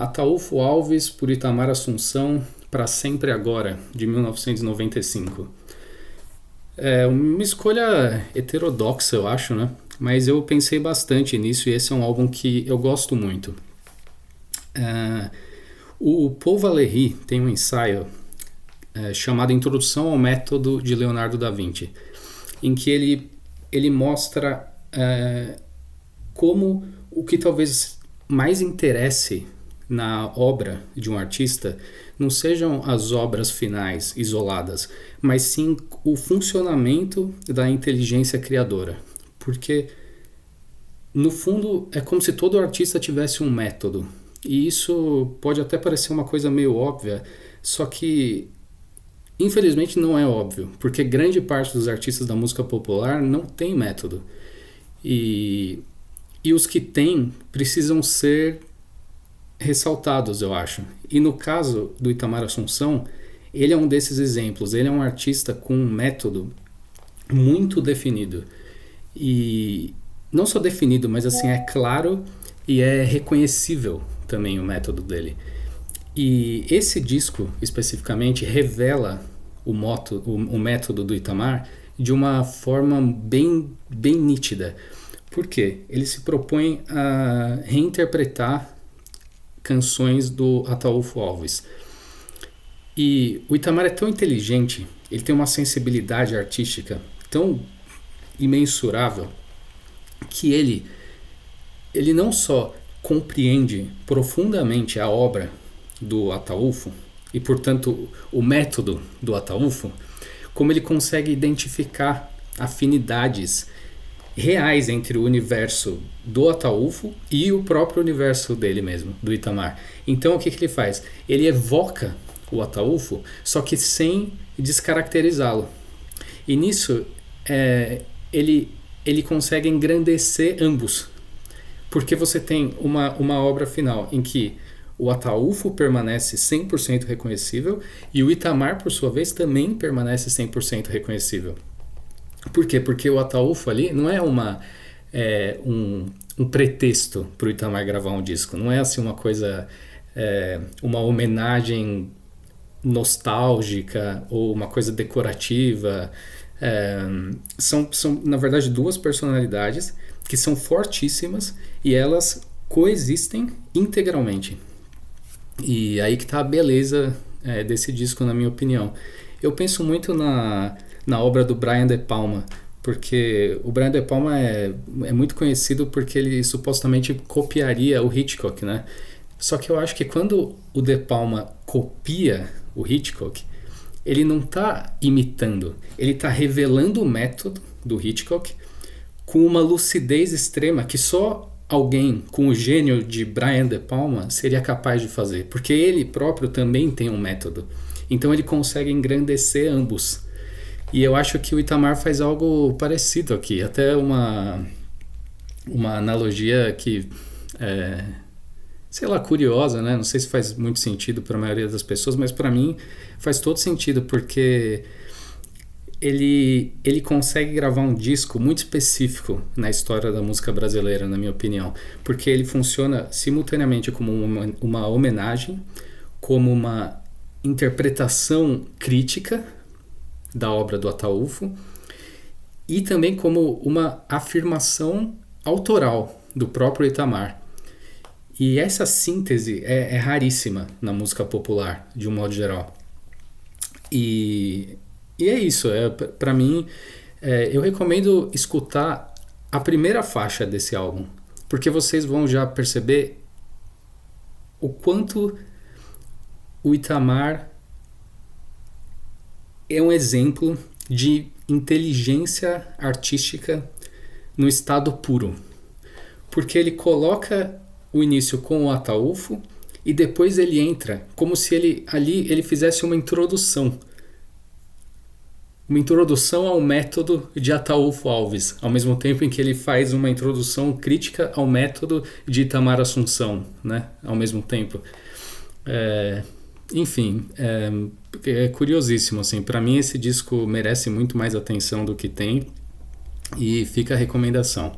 Ataúfo Alves por Itamar Assunção, Pra Sempre Agora, de 1995. É uma escolha heterodoxa, eu acho, né? Mas eu pensei bastante nisso e esse é um álbum que eu gosto muito. O Paul Valéry tem um ensaio chamado Introdução ao Método de Leonardo da Vinci, em que ele mostra como o que talvez mais interesse na obra de um artista não sejam as obras finais isoladas, mas sim o funcionamento da inteligência criadora. Porque, no fundo, é como se todo artista tivesse um método. E isso pode até parecer uma coisa meio óbvia, só que infelizmente não é óbvio, porque grande parte dos artistas da música popular não tem método. E os que têm precisam ser ressaltados, eu acho. E no caso do Itamar Assunção, ele é um desses exemplos. Ele é um artista com um método muito definido. E não só definido, mas assim, é claro e é reconhecível também o método dele. E esse disco, especificamente, revela o método do Itamar de uma forma bem nítida. Por quê? Ele se propõe a reinterpretar canções do Ataúfo Alves. E o Itamar é tão inteligente, ele tem uma sensibilidade artística tão imensurável, que ele não só compreende profundamente a obra do Ataúfo, e portanto o método do Ataúfo, como ele consegue identificar afinidades reais entre o universo do Ataúfo e o próprio universo dele mesmo, do Itamar. Então o que ele faz? Ele evoca o Ataúfo, só que sem descaracterizá-lo. E nisso ele consegue engrandecer ambos, porque você tem uma obra final em que o Ataúfo permanece 100% reconhecível e o Itamar, por sua vez, também permanece 100% reconhecível. Por quê? Porque o Ataúfo ali não é um pretexto para o Itamar gravar um disco. Não é assim uma coisa, uma homenagem nostálgica ou uma coisa decorativa. São, na verdade, duas personalidades que são fortíssimas e elas coexistem integralmente. E aí que está a beleza desse disco, na minha opinião. Eu penso muito na obra do Brian De Palma, porque o Brian De Palma é muito conhecido porque ele supostamente copiaria o Hitchcock, né? Só que eu acho que quando o De Palma copia o Hitchcock, ele não está imitando, ele está revelando o método do Hitchcock com uma lucidez extrema que só alguém com o gênio de Brian De Palma seria capaz de fazer, porque ele próprio também tem um método. Então ele consegue engrandecer ambos. E eu acho que o Itamar faz algo parecido aqui, até uma analogia que sei lá, curiosa, né? Não sei se faz muito sentido para a maioria das pessoas, mas para mim faz todo sentido, porque ele consegue gravar um disco muito específico na história da música brasileira, na minha opinião, porque ele funciona simultaneamente como uma homenagem, como uma interpretação crítica da obra do Ataúfo e também como uma afirmação autoral do próprio Itamar. E essa síntese é raríssima na música popular, de um modo geral. E é isso, para mim, eu recomendo escutar a primeira faixa desse álbum, porque vocês vão já perceber o quanto o Itamar é um exemplo de inteligência artística no estado puro, porque ele coloca o início com o Ataúfo e depois ele entra como se ele fizesse uma introdução ao método de Ataúfo Alves, ao mesmo tempo em que ele faz uma introdução crítica ao método de Itamar Assunção, né? Ao mesmo tempo. Enfim, é curiosíssimo, assim. Para mim esse disco merece muito mais atenção do que tem, e fica a recomendação.